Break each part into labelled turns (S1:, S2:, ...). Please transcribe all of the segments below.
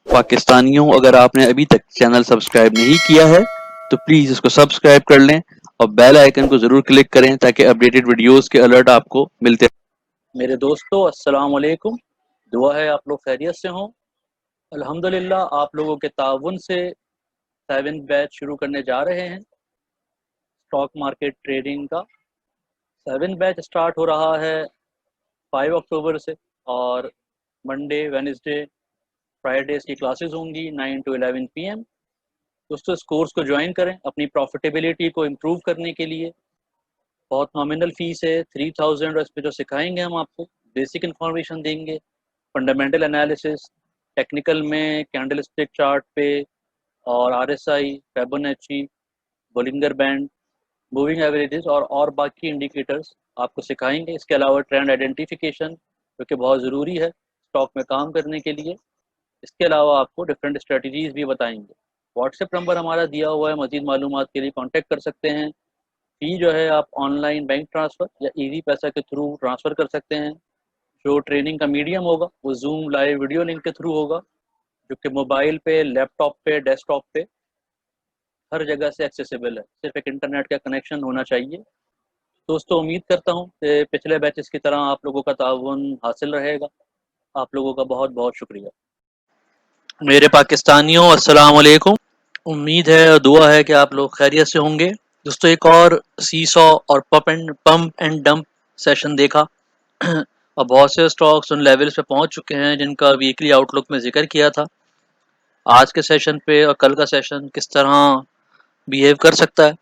S1: पाकिस्तानियों, अगर आपने अभी तक चैनल सब्सक्राइब नहीं किया है तो प्लीज़ इसको सब्सक्राइब कर लें और बेल आइकन को ज़रूर क्लिक करें ताकि अपडेटेड वीडियोस के अलर्ट आपको मिलते रहें।
S2: मेरे दोस्तों, अस्सलाम वालेकुम। दुआ है आप लोग खैरियत से हों। अल्हम्दुलिल्लाह आप लोगों के ताउन से 7th बैच शुरू करने जा रहे हैं स्टॉक मार्केट ट्रेडिंग का। 7th बैच स्टार्ट हो रहा है 5 अक्टूबर से और मंडे, वेडनेसडे, फ्राइडेज की क्लासेस होंगी 9 to 11 PM। दोस्तों, इस कोर्स को ज्वाइन करें अपनी प्रॉफिटेबिलिटी को इम्प्रूव करने के लिए। बहुत नॉमिनल फ़ीस है 3000 और इस पे जो सिखाएंगे हम आपको बेसिक इन्फॉर्मेशन देंगे, फंडामेंटल एनालिसिस, टेक्निकल में कैंडलस्टिक चार्ट पे और RSI, Fibonacci, Bollinger band, moving averages और बाकी इंडिकेटर्स आपको सिखाएंगे। इसके अलावा ट्रेंड आइडेंटिफिकेशन जो कि बहुत ज़रूरी है स्टॉक में काम करने के लिए। इसके अलावा आपको डिफरेंट स्ट्रेटजीज़ भी बताएंगे। व्हाट्सएप नंबर हमारा दिया हुआ है, मज़ीद मालूमात के लिए कॉन्टैक्ट कर सकते हैं। फ़ी जो है आप ऑनलाइन बैंक ट्रांसफ़र या ईज़ी पैसा के थ्रू ट्रांसफ़र कर सकते हैं। जो ट्रेनिंग का मीडियम होगा वो जूम लाइव वीडियो लिंक के थ्रू होगा, जो कि मोबाइल पे, लैपटॉप पे, डेस्कटॉप पे हर जगह से एक्सेसिबल है। सिर्फ एक इंटरनेट का कनेक्शन होना चाहिए। दोस्तों, उम्मीद करता हूँ कि पिछले बैचेस की तरह आप लोगों का ताउन हासिल रहेगा। आप लोगों का बहुत बहुत शुक्रिया।
S1: मेरे पाकिस्तानियों, अस्सलाम वालेकुम। उम्मीद है और दुआ है कि आप लोग खैरियत से होंगे। दोस्तों, एक और सीसॉ और पंप एंड डंप सेशन देखा और बहुत से स्टॉक्स उन लेवल्स पे पहुंच चुके हैं जिनका वीकली आउटलुक में जिक्र किया था। आज के सेशन पे और कल का सेशन किस तरह बिहेव कर सकता है,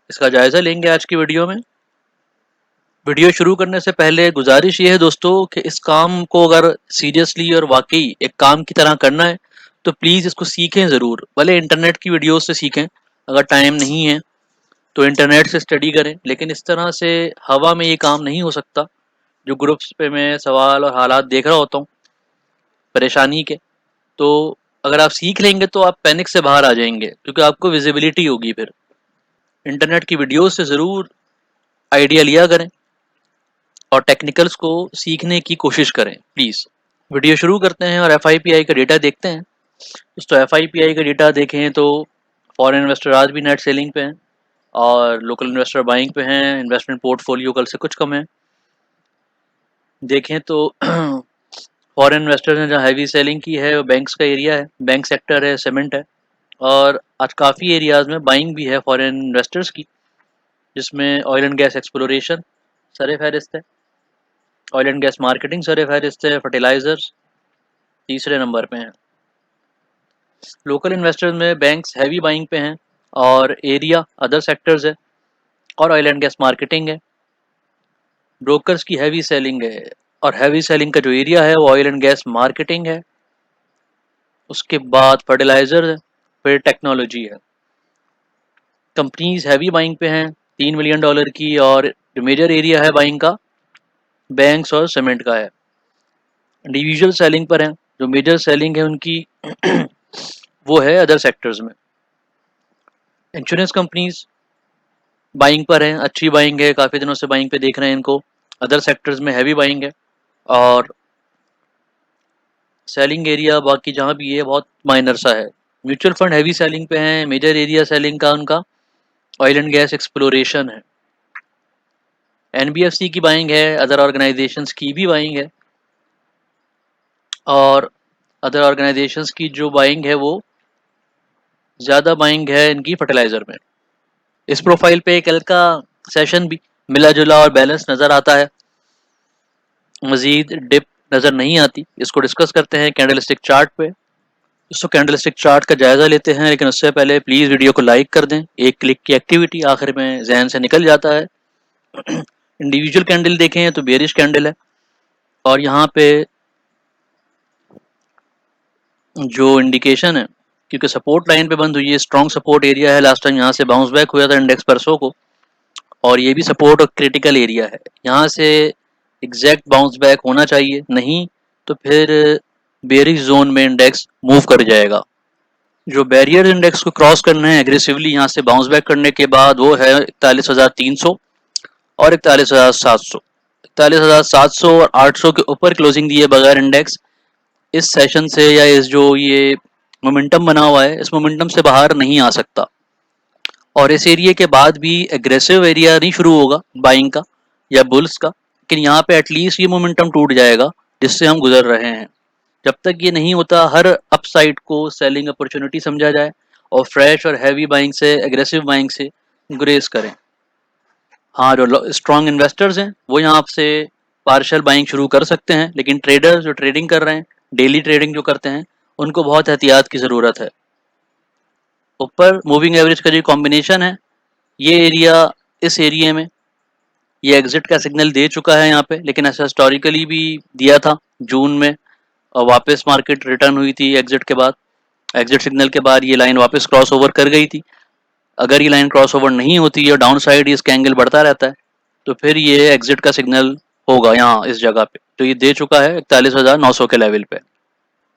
S1: इसका जायज़ा लेंगे आज की वीडियो में। वीडियो शुरू करने से पहले गुजारिश ये है दोस्तों कि इस काम को अगर सीरियसली और वाकई एक काम की तरह करना है तो प्लीज़ इसको सीखें ज़रूर। भले इंटरनेट की वीडियो से सीखें, अगर टाइम नहीं है तो इंटरनेट से स्टडी करें, लेकिन इस तरह से हवा में ये काम नहीं हो सकता। जो ग्रुप्स पे मैं सवाल और हालात देख रहा होता हूँ परेशानी के, तो अगर आप सीख लेंगे तो आप पैनिक से बाहर आ जाएंगे, क्योंकि आपको विजिबिलिटी होगी। फिर इंटरनेट की वीडियो से ज़रूर आइडिया लिया करें और टेक्निकल्स को सीखने की कोशिश करें प्लीज़। वीडियो शुरू करते हैं और FIPI का डेटा देखते हैं। दोस्तों, FIPI का डेटा देखें तो फॉरेन इन्वेस्टर आज भी नेट सेलिंग पे हैं और लोकल इन्वेस्टर बाइंग पे हैं। इन्वेस्टमेंट पोर्टफोलियो कल से कुछ कम है। देखें तो फॉरेन इन्वेस्टर ने जहाँ हैवी सेलिंग की है वो बैंक्स का एरिया है, बैंक सेक्टर है, सीमेंट है। और आज काफ़ी एरियाज़ में बाइंग भी है फॉरेन इन्वेस्टर्स की, जिसमें ऑयल एंड गैस एक्सप्लोरेशन सरे फहरिस्त है, ऑयल एंड गैस मार्केटिंग सरे फहरिस्त है, फर्टिलाइजर्स तीसरे नंबर पे हैं। लोकल इन्वेस्टर्स में बैंक्स हैवी बाइंग पे हैं और एरिया अदर सेक्टर्स है और ऑयल एंड गैस मार्केटिंग है। ब्रोकर्स की हैवी सेलिंग है और हैवी सेलिंग का जो एरिया है वो ऑयल एंड गैस मार्केटिंग है। उसके बाद फर्टिलाइजर है, फिर टेक्नोलॉजी है। कंपनीज हैवी बाइंग पे हैं $3 मिलियन की, और जो मेजर एरिया है बाइंग का बैंक्स और सीमेंट का है। इंडिविजुअल सेलिंग पर हैं, जो मेजर सेलिंग है उनकी वो है अदर सेक्टर्स में। इंश्योरेंस कंपनीज बाइंग पर हैं, अच्छी बाइंग है, काफ़ी दिनों से बाइंग पे देख रहे हैं इनको। अदर सेक्टर्स में हैवी बाइंग है और सेलिंग एरिया बाकी जहाँ भी है बहुत माइनर सा है। म्यूचुअल फंड हैवी सेलिंग पे हैं, मेजर एरिया सेलिंग का उनका ऑयल एंड गैस एक्सप्लोरेशन है। NBFC की बाइंग है, अदर ऑर्गेनाइजेशंस की भी बाइंग है, और अदर ऑर्गेनाइजेशंस की जो बाइंग है वो ज़्यादा बाइंग है इनकी फर्टिलाइज़र में। इस प्रोफाइल पे कल का सेशन भी मिला जुला और बैलेंस नज़र आता है, मज़ीद डिप नज़र नहीं आती। इसको डिस्कस करते हैं कैंडलस्टिक चार्ट पे। दोस्तों, कैंडलस्टिक चार्ट का जायज़ा लेते हैं, लेकिन उससे पहले प्लीज़ वीडियो को लाइक कर दें। एक क्लिक की एक्टिविटी आखिर में जहन से निकल जाता है। इंडिविजुअल कैंडल देखें तो बेरिश कैंडल है और यहाँ पे जो इंडिकेशन है, क्योंकि सपोर्ट लाइन पे बंद हुई है, स्ट्रॉन्ग सपोर्ट एरिया है। लास्ट टाइम यहाँ से बाउंस बैक हुआ था इंडेक्स परसों को, और ये भी सपोर्ट और क्रिटिकल एरिया है। यहाँ से एग्जैक्ट बाउंस बैक होना चाहिए, नहीं तो फिर बेरिश जोन में इंडेक्स मूव कर जाएगा। जो बैरियर इंडेक्स को क्रॉस करना है एग्रेसिवली यहाँ से बाउंस बैक करने के बाद, वो है 41,300 और 41,700। 41,700 और 800 के ऊपर क्लोजिंग दिए बगैर इंडेक्स इस सेशन से या इस जो ये मोमेंटम बना हुआ है, इस मोमेंटम से बाहर नहीं आ सकता, और इस एरिया के बाद भी एग्रेसिव एरिया नहीं शुरू होगा बाइंग का या बुल्स का, लेकिन यहाँ पे एटलीस्ट ये मोमेंटम टूट जाएगा जिससे हम गुजर रहे हैं। जब तक ये नहीं होता, हर अपसाइड को सेलिंग अपॉर्चुनिटी समझा जाए और फ्रेश और हैवी बाइंग से, एग्रेसिव बाइंग से गुरेज करें। हाँ, जो स्ट्रॉन्ग इन्वेस्टर्स हैं वो यहाँ से पार्शियल बाइंग शुरू कर सकते हैं, लेकिन ट्रेडर्स जो ट्रेडिंग कर रहे हैं, डेली ट्रेडिंग जो करते हैं, उनको बहुत एहतियात की ज़रूरत है। ऊपर मूविंग एवरेज का जो कॉम्बिनेशन है, ये एरिया, इस एरिया में ये एग्जिट का सिग्नल दे चुका है यहाँ पे, लेकिन ऐसा हिस्टोरिकली भी दिया था जून में, और वापस मार्केट रिटर्न हुई थी एग्जिट के बाद। एग्जिट सिग्नल के बाद ये लाइन वापस क्रॉस ओवर कर गई थी। अगर ये लाइन क्रॉस ओवर नहीं होती और डाउन साइड इसका एंगल बढ़ता रहता है, तो फिर ये एग्जिट का सिग्नल होगा यहाँ इस जगह पे, तो ये दे चुका है 41,900 के लेवल पे।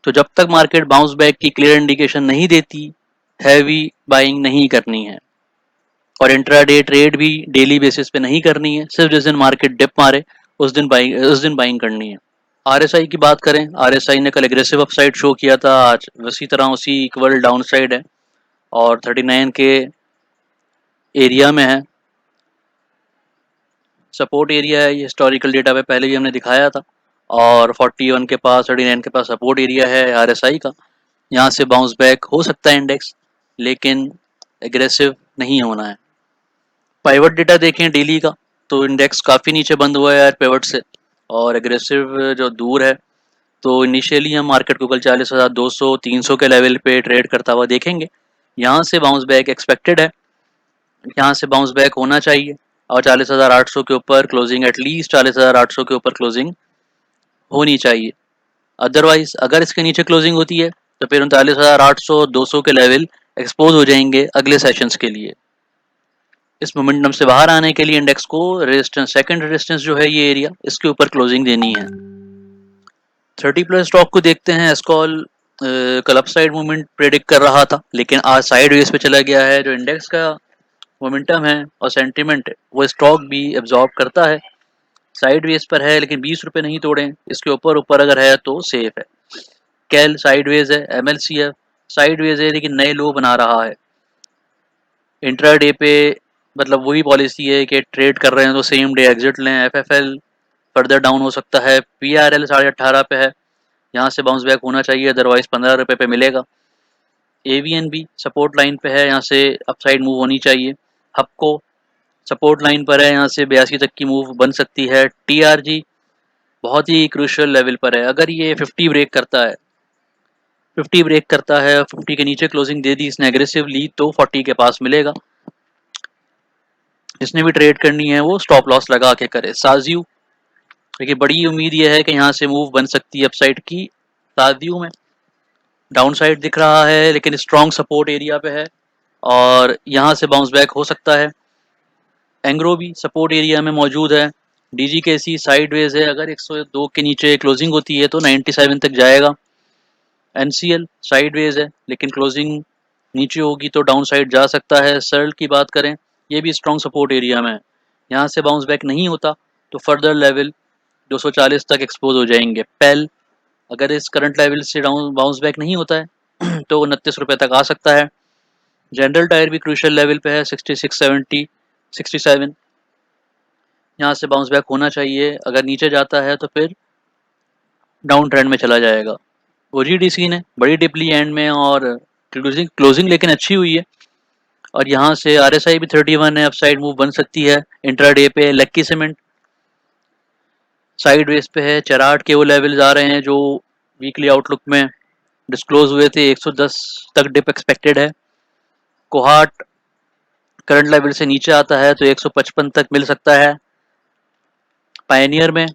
S1: तो जब तक मार्केट बाउंस बैक की क्लियर इंडिकेशन नहीं देती, हैवी बाइंग नहीं करनी है, और इंट्राडे ट्रेड भी डेली बेसिस पे नहीं करनी है। सिर्फ जिस दिन मार्केट डिप मारे उस दिन बाइंग करनी है। आरएसआई की बात करें, आरएसआई ने कल एग्रेसिव अपसाइड शो किया था, आज उसी तरह उसी इक्वल डाउन साइड है और 39 के एरिया में है। सपोर्ट एरिया है, ये हिस्टोरिकल डेटा पे पहले भी हमने दिखाया था, और 41 के पास, 39 के पास सपोर्ट एरिया है आरएसआई का। यहाँ से बाउंस बैक हो सकता है इंडेक्स, लेकिन एग्रेसिव नहीं होना है। पाइवट डेटा देखें डेली का, तो इंडेक्स काफ़ी नीचे बंद हुआ है यार पिवट से, और एग्रेसिव जो दूर है। तो इनिशियली हम मार्केट को कल 40,200 300 के लेवल पे ट्रेड करता हुआ देखेंगे। यहाँ से बाउंस बैक एक्सपेक्टेड है, यहाँ से बाउंस बैक होना चाहिए, और 40,800 के ऊपर क्लोजिंग, एटलीस्ट 40,800 के ऊपर क्लोजिंग होनी चाहिए। अदरवाइज अगर इसके नीचे क्लोजिंग होती है, तो फिर 39,800 200 के लेवल एक्सपोज हो जाएंगे अगले सेशंस के लिए। इस मोमेंटम से बाहर आने के लिए इंडेक्स को रेजिस्टेंस, सेकंड रेजिस्टेंस जो है ये एरिया, इसके ऊपर क्लोजिंग देनी है। 30+ स्टॉक को देखते हैं। एस्कॉल कल अपसाइड मूवमेंट प्रेडिक्ट कर रहा था, लेकिन आज साइड वेज पे चला गया है। जो इंडेक्स का मोमेंटम है और सेंटीमेंट है, वो स्टॉक भी एब्जॉर्ब करता है। साइड वेज पर है, लेकिन 20 रुपये नहीं तोड़े, इसके ऊपर ऊपर अगर है तो सेफ है। कैल साइड वेज है, MLCF साइड वेज है, लेकिन नए लो बना रहा है। इंट्राडे पे मतलब वही पॉलिसी है कि ट्रेड कर रहे हैं तो सेम डे एग्जिट लें। FFL फर्दर डाउन हो सकता है, PRL 18.5 पे है, यहाँ से बाउंस बैक होना चाहिए, अदरवाइज 15 रुपये पे मिलेगा। AVN भी सपोर्ट लाइन पे है, यहाँ से अपसाइड मूव होनी चाहिए। हपको सपोर्ट लाइन पर है, यहाँ से 82 तक की मूव बन सकती है। TRG बहुत ही क्रूशियल लेवल पर है, अगर ये 50 ब्रेक करता है, 50 के नीचे क्लोजिंग दे दी इसने एग्रेसिवली, तो 40 के पास मिलेगा। जिसने भी ट्रेड करनी है वो स्टॉप लॉस लगा के करे। साजियो, देखिए बड़ी उम्मीद ये है कि यहाँ से मूव बन सकती है अपसाइड की। साजियो में डाउन साइड दिख रहा है, लेकिन स्ट्रॉन्ग सपोर्ट एरिया पे है, और यहाँ से बाउंस बैक हो सकता है। एंग्रो भी सपोर्ट एरिया में मौजूद है। DGKC साइडवेज है, अगर 102 के नीचे क्लोजिंग होती है तो 97 तक जाएगा। NCL साइडवेज है, लेकिन क्लोजिंग नीचे होगी तो डाउन साइड जा सकता है। सर्ल की बात करें, ये भी स्ट्रॉन्ग सपोर्ट एरिया में है, यहाँ से बाउंस बैक नहीं होता तो फर्दर लेवल 240 तक एक्सपोज हो जाएंगे। पेल अगर इस करंट लेवल से डाउन बाउंस बैक नहीं होता है तो 29 रुपये तक आ सकता है। जनरल टायर भी क्रूशियल लेवल पे है, 66 70 67, यहाँ से बाउंस बैक होना चाहिए। अगर नीचे जाता है तो फिर डाउन ट्रेंड में चला जाएगा। OGDC ने बड़ी डिप ली एंड में, और क्लोजिंग लेकिन अच्छी हुई है, और यहाँ से RSI भी 31 है, अपसाइड मूव बन सकती है। इंट्राडे पे लक्की सीमेंट साइड वेज पे है। चराट के वो लेवल्स आ रहे हैं जो वीकली आउटलुक में डिस्क्लोज हुए थे, 110 तक डिप एक्सपेक्टेड है। कोहाट करंट लेवल से नीचे आता है तो 155 तक मिल सकता है। पायनियर में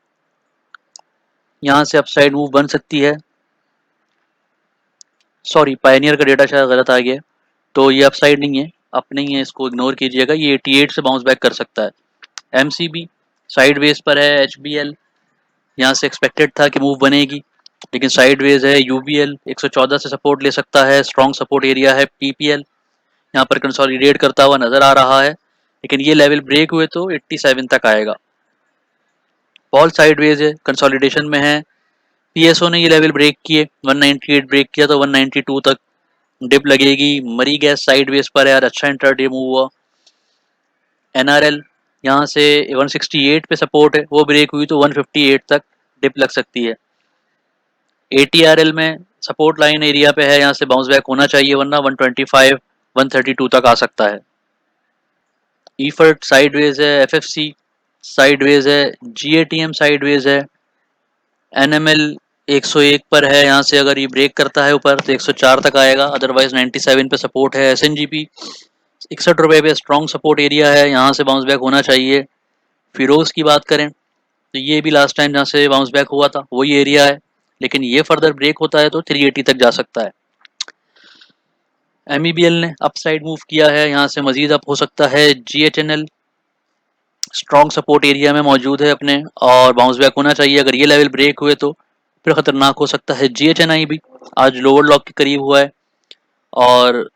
S1: यहाँ से अपसाइड मूव बन सकती है। सॉरी, पायनियर का डेटा शायद गलत आ गया, तो ये अपसाइड नहीं है, अप नहीं है, इसको इग्नोर कीजिएगा। ये 88 से बाउंस बैक कर सकता है। MCB साइड वेज पर है। HBL यहाँ से एक्सपेक्टेड था कि मूव बनेगी, लेकिन साइड वेज है। UBL 114 से सपोर्ट ले सकता है, स्ट्रॉन्ग सपोर्ट एरिया है। PPL यहाँ पर कंसोलिडेट करता हुआ नजर आ रहा है, लेकिन ये लेवल ब्रेक हुए तो 87 तक आएगा। पॉल साइडवेज है, कंसोलिडेशन में है। PSO ने ये लेवल ब्रेक किए, 198 ब्रेक किया तो 192 तक डिप लगेगी। मरी गैस साइडवेज पर है यार, अच्छा इंट्राडे मूव हुआ। NRL यहाँ से 168 पे सपोर्ट है, वो ब्रेक हुई तो 158 तक डिप लग सकती है। ATRL में सपोर्ट लाइन एरिया पे है, यहाँ से बाउंस बैक होना चाहिए, वरना 125 132 तक आ सकता है। ईफर्ट साइडवेज है, FFC साइडवेज है, GATM साइडवेज है, NML 101 पर है, यहाँ से अगर ये ब्रेक करता है ऊपर तो 104 तक आएगा, अदरवाइज 97 पे सपोर्ट है। SNGP 61 रुपये पे स्ट्रॉन्ग सपोर्ट एरिया है, यहाँ से बाउंस बैक होना चाहिए। फिरोज की बात करें तो ये भी लास्ट टाइम जहाँ से बाउंस बैक हुआ था वही एरिया है, लेकिन ये फर्दर ब्रेक होता है तो 380 तक जा सकता है। MEBL ने अपसाइड मूव किया है, यहाँ से मजीद अप हो सकता है। GHNL स्ट्रॉन्ग सपोर्ट एरिया में मौजूद है अपने, और बाउंस बैक होना चाहिए। अगर ये लेवल ब्रेक हुए तो फिर खतरनाक हो सकता है। GHNI भी आज लोअर लॉक के करीब हुआ है, और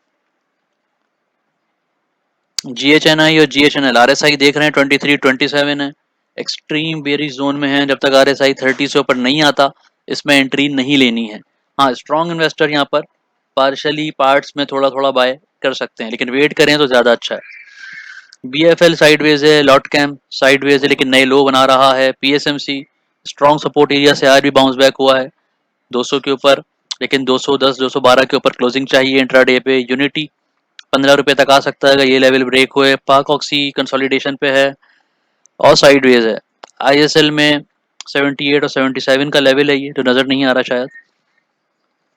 S1: GHNI और GHNL RSI देख रहे हैं 23 27 है, एक्सट्रीम बेरिश जोन में है। जब तक RSI 30 से ऊपर नहीं आता इसमें एंट्री नहीं लेनी है। हाँ, स्ट्रॉन्ग इन्वेस्टर यहाँ पर पार्शली पार्ट्स में थोड़ा थोड़ा बाय कर सकते हैं, लेकिन वेट करें तो ज़्यादा अच्छा है। BFL साइडवेज है, लॉट कैम साइडवेज है लेकिन नए लो बना रहा है। PSMC स्ट्रॉन्ग सपोर्ट एरिया से आज भी बाउंस बैक हुआ है 200 के ऊपर, लेकिन 210 212 के ऊपर क्लोजिंग चाहिए इंट्राडे पे। यूनिटी 15 रुपये तक आ सकता है अगर ये लेवल ब्रेक हुए। पाक ऑक्सी कंसोलिडेशन पे है और साइडवेज है। ISL में 78 और 77 का लेवल है, ये तो नज़र नहीं आ रहा शायद।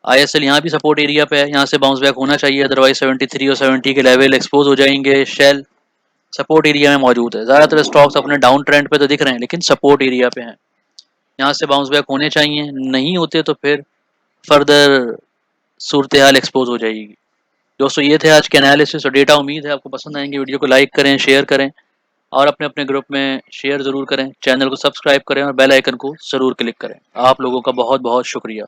S1: ISL यहाँ भी सपोर्ट एरिया पे है, यहाँ से बाउंस बैक होना चाहिए, अदरवाइज 73 और 70 के लेवल एक्सपोज हो जाएंगे। शेल सपोर्ट एरिया में मौजूद है। ज़्यादातर स्टॉक्स अपने डाउन ट्रेंड पे तो दिख रहे हैं लेकिन सपोर्ट एरिया पे हैं, यहाँ से बाउंस बैक होने चाहिए। नहीं होते तो फिर फर्दर सूरत हाल एक्सपोज हो जाएगी। दोस्तों ये थे आज के एनालिसिस और डेटा। उम्मीद है आपको पसंद आएंगे। वीडियो को लाइक करें, शेयर करें और अपने अपने ग्रुप में शेयर ज़रूर करें। चैनल को सब्सक्राइब करें और बेल आइकन को ज़रूर क्लिक करें। आप लोगों का बहुत बहुत शुक्रिया।